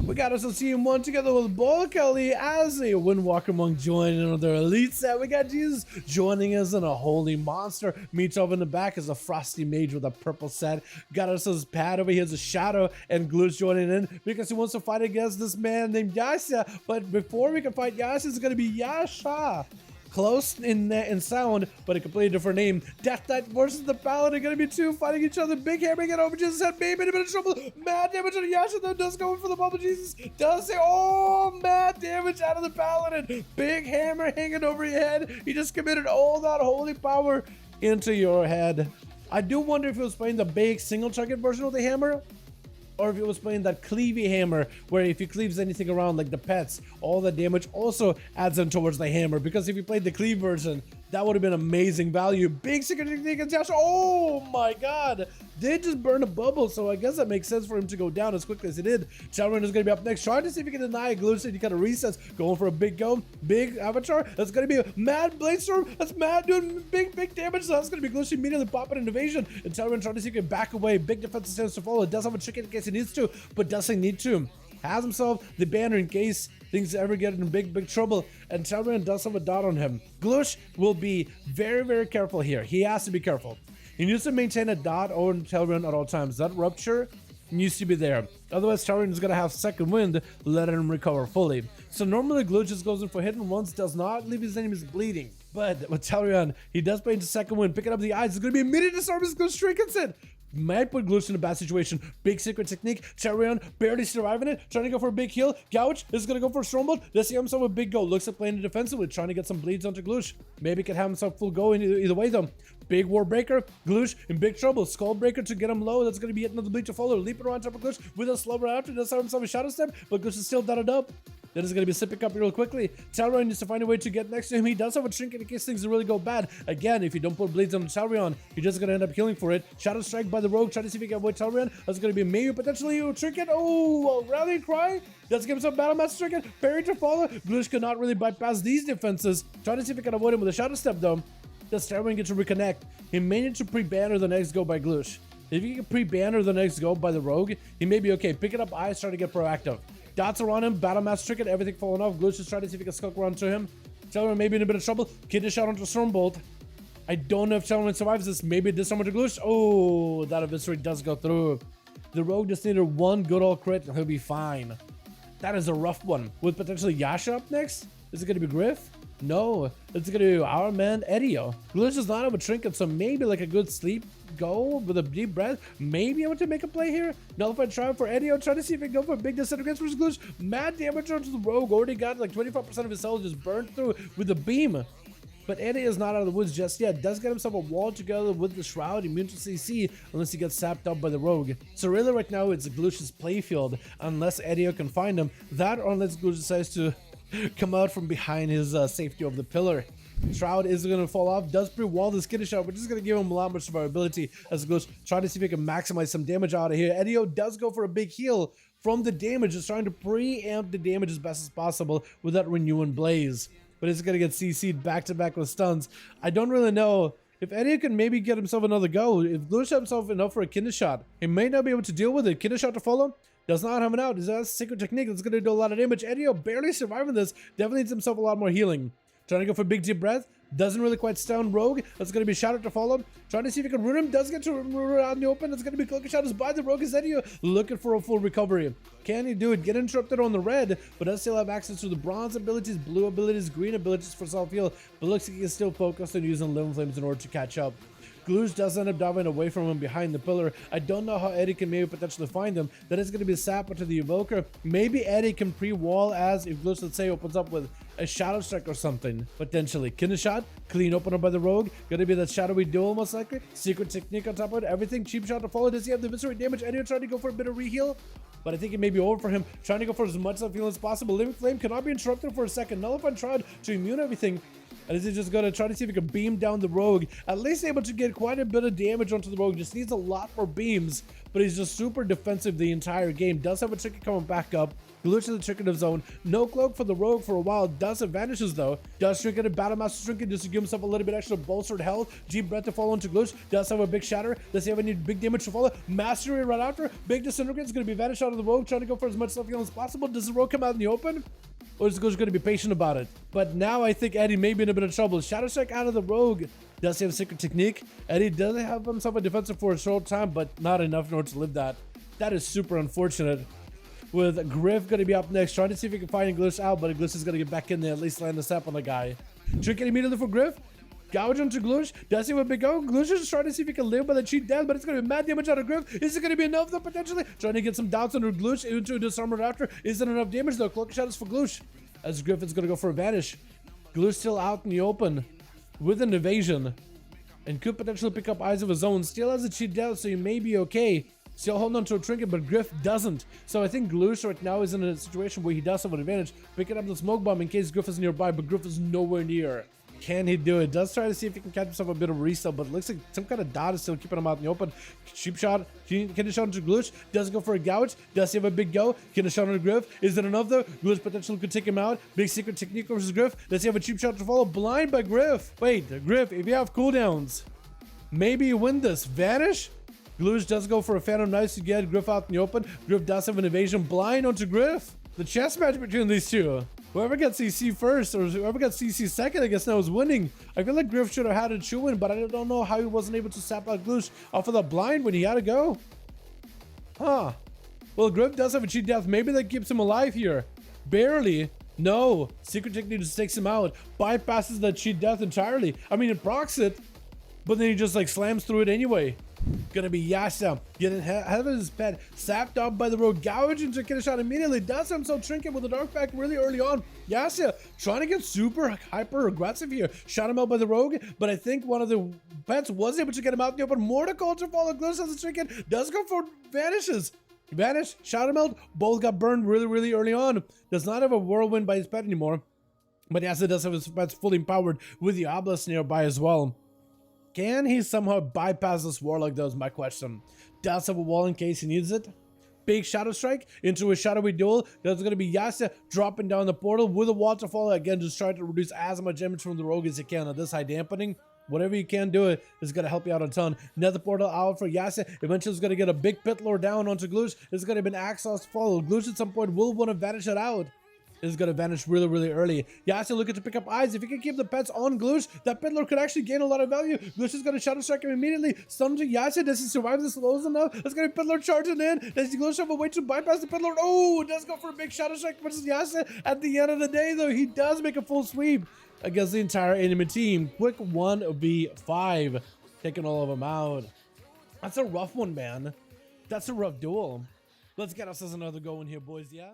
We got us a team one together with Ball Kelly as a Windwalker Monk joining another elite set. We got Jesus joining us in a Holy Monster. Meets over in the back is a Frosty Mage with a purple set. Got us his pad over here as a Shadow and Glooch joining in because he wants to fight against this man named Yasha. But before we can fight Yasha, it's going to be Yasha. Close in sound, but a completely different name. Death Knight versus the Paladin, gonna be two fighting each other. Big hammer get over Jesus' head, baby in a bit of trouble. Mad damage on Yasha though, does go in for the bubble. Jesus does say, oh, mad damage out of the Paladin. Big hammer hanging over your head. He just committed all that holy power into your head. I do wonder if he was playing the big single target version of the hammer, or if it was playing that cleavy hammer, where if he cleaves anything around, like the pets, all the damage also adds in towards the hammer. Because if you played the cleave version, that would have been amazing value. Big secret technique and Josh. Oh my god. Did just burn a bubble, so I guess that makes sense for him to go down as quickly as he did. Dalaran is going to be up next, trying to see if he can deny a Glooch. He kind of resets, going for a big go. Big avatar. That's going to be a mad blade storm. That's mad doing big damage. So that's going to be Glooch immediately popping an evasion. And Dalaran trying to see if he can back away. Big defensive stance to follow. Does have a trick in case he needs to, but doesn't need to. Has himself the banner in case things ever get in big trouble, and Dalaran does have a dot on him. Glooch will be very careful here. He has to be careful. He needs to maintain a dot on Dalaran at all times. That rupture needs to be there. Otherwise, Dalaran is going to have second wind, letting him recover fully. So normally Glooch just goes in for hit and once, does not leave his enemies bleeding. But with Dalaran, he does play into second wind, picking up the eyes. It's going to be immediate disarm as Glooch shrinkens it. Might put Glooch in a bad situation. Big secret technique. Dalaran barely surviving it. Trying to go for a big heal. Gouch is going to go for a Stormbolt. Let's see himself a big go. Looks like playing defensively. Trying to get some bleeds onto Glooch. Maybe can have himself full go in either way though. Big War Breaker. Glooch in big trouble. Skull Breaker to get him low. That's going to be yet another bleed to follow. Leaping around top of Glooch with a slower after. Does have himself a Shadow Step. But Glooch is still dotted up. That is going to be sipping up real quickly. Dalaran needs to find a way to get next to him. He does have a trinket in case things really go bad. Again, if you don't put bleeds on Dalaran, you're just going to end up healing for it. Shadow Strike by the Rogue. Try to see if he can avoid Dalaran. That's going to be maybe potentially a trinket. Oh, Rallying Cry. Let's give him some Battle Master trinket. Parry to follow. Glooch cannot really bypass these defenses. Try to see if he can avoid him with a Shadow Step though. Does Dalaran get to reconnect? He may need to pre-banner the next go by Glooch. If he can pre-banner the next go by the Rogue, he may be okay. Pick it up, eyes, try to get proactive. Dots around him, Battle Master Trinket, everything falling off. Glooch is trying to see if he can skulk around to him. Dalaran may be in a bit of trouble. Kiddish out onto Stormbolt. I don't know if Dalaran survives this. Maybe this time to Glooch. Oh, that eviscerate does go through. The Rogue just needed one good old crit and he'll be fine. That is a rough one. With potentially Yasha up next? Is it going to be Griff? No, it's going to be our man Edio. Glooch does not have a trinket, so maybe like a good sleep go with a deep breath. Maybe able to make a play here. Nullified try for Edio. Try to see if he can go for a big disintegrate versus Glooch. Mad damage onto the Rogue. Already got like 25% of his cells just burned through with the beam. But Eddie is not out of the woods just yet. Does get himself a wall together with the Shroud, immune to CC, unless he gets sapped up by the Rogue. So really right now it's Glooch's playfield, unless Eddie can find him. That or unless Glooch decides to come out from behind his safety of the pillar. Shroud is going to fall off, does pre-wall the skittish out, which is going to give him a lot more survivability as Glooch trying to see if he can maximize some damage out of here. Edio does go for a big heal from the damage, just trying to preamp the damage as best as possible with that Renewing Blaze. But it's going to get CC'd back-to-back with stuns. I don't really know if Edio can maybe get himself another go. If Glooch has himself enough for a Kidney Shot, he may not be able to deal with it. Kidney Shot to follow. Does not have it out. Is that a secret technique that's going to do a lot of damage? Edio barely surviving this. Definitely needs himself a lot more healing. Trying to go for big deep breath. Doesn't really quite stun Rogue. That's going to be Shadow to follow. Trying to see if he can ruin him. Does get to ruin out in the open. It's going to be Cloak Shadows by the Rogue. Is Edio looking for a full recovery? Can he do it? Get interrupted on the red, but does still have access to the bronze abilities, blue abilities, green abilities for self-heal. But looks like he is still focused on using Living Flames in order to catch up. Glooch does end up diving away from him behind the pillar. I don't know how Eddie can maybe potentially find him. That is going to be a sap to the Evoker. Maybe Eddie can pre-wall as if Glooch, let's say, opens up with a Shadow Strike or something. Potentially. Kidney Shot, clean opener by the Rogue. Going to be that shadowy duel most likely. Secret technique on top of it. Everything. Cheap shot to follow. Does he have the visceral damage? Eddie trying to go for a bit of reheal. But I think it may be over for him. Trying to go for as much self-heal as possible. Living Flame cannot be interrupted for a second. Nullified Shroud to immune everything. And he's just gonna try to see if he can beam down the rogue. At least able to get quite a bit of damage onto the rogue. Just needs a lot more beams, but he's just super defensive the entire game. Does have a trinket coming back up. Glitch in the trinket of zone. No cloak for the rogue for a while. Does have vanishes though. Does trinket a battle master trinket just to give himself a little bit extra bolstered health. Deep breath to follow into glitch. Does have a big shatter. Does he have any big damage to follow? Mastery right after. Big disintegrate is gonna be vanished out of the rogue, trying to go for as much stuff as possible. Does the rogue come out in the open? Or is Glitch going to be patient about it? But now I think Eddie may be in a bit of trouble. Shadow Strike out of the rogue. Does he have a secret technique? Eddie does have himself a defensive for a short time, but not enough in order to live that. That is super unfortunate. With Griff going to be up next, trying to see if he can find Glitch out, but Glitch is going to get back in there, at least land the step on the guy. Trinket immediately for Griff. Gouge onto Glitch. Does he have a big go? Glitch is trying to see if he can live by the cheat death, but it's going to be mad damage out of Griff. Is it going to be enough though, potentially? Trying to get some doubts under Glitch into a disarmor after. Isn't enough damage though. Cloak shadows for Glitch. As Griffin's going to go for a vanish. Glitch still out in the open with an evasion. And could potentially pick up eyes of his own. Still has a cheat death, so he may be okay. Still holding on to a trinket, but Griff doesn't. So I think Glitch right now is in a situation where he does have an advantage. Picking up the smoke bomb in case Griff is nearby, but Griff is nowhere near. Can he do it? Does try to see if he can catch himself a bit of resell, but it looks like some kind of dot is still keeping him out in the open. Cheap shot. Can he shot into Glitch? Does go for a gouge? Does he have a big go? Can he shot on Griff? Is it enough though? Glitch potentially could take him out. Big secret technique versus Griff. Does he have a cheap shot to follow? Blind by Griff. Wait, Griff, if you have cooldowns, maybe you win this. Vanish? Glitch does go for a Phantom Knife to get Griff out in the open. Griff does have an evasion. Blind onto Griff. The chess match between these two. Whoever gets CC first or whoever got CC second, I guess now is winning. I feel like Griff should have had a chew in, but I don't know how he wasn't able to sap out Glitch off of the blind when he had to go. Huh. Well, Griff does have a cheat death. Maybe that keeps him alive here. Barely. No. Secret technique just takes him out. Bypasses that cheat death entirely. I mean, it procs it, but then he just like slams through it anyway. Gonna be Yasha getting ahead of his pet, sapped up by the rogue, gouge into get a shot immediately. Does himself trinket with a dark pack really early on. Yasha trying to get super hyper aggressive here. Shot him out by the rogue, but I think one of the pets was able to get him out in the open. More to culture follow. Glitch has a trinket, does go for vanishes. Vanish, shot him out. Both got burned really early on. Does not have a whirlwind by his pet anymore, but Yasha does have his pets fully empowered with the obelisk nearby as well. Can he somehow bypass this warlock though is my question. Does have a wall in case he needs it. Big shadow strike into a shadowy duel. That's going to be Yasha dropping down the portal with a waterfall. Again, just trying to reduce as much damage from the rogue as you can at this high dampening. Whatever you can do it is going to help you out a ton. Nether portal out for Yasha. Eventually is going to get a big pit lord down onto Glitch. It's going to be an Axos follow. Glitch at some point will want to vanish it out. Is going to vanish really early. Yasha looking to pick up eyes. If he can keep the pets on Glitch, that pit lord could actually gain a lot of value. Glitch is going to shadow strike him immediately. Stun to Yasha. Does he survive this lows enough? That's going to be pit lord charging in. Does Glitch have a way to bypass the pit lord? Oh, does go for a big shadow strike versus Yasha. At the end of the day, though, he does make a full sweep against the entire enemy team. Quick 1v5, taking all of them out. That's a rough one, man. That's a rough duel. Let's get ourselves another go in here, boys. Yeah.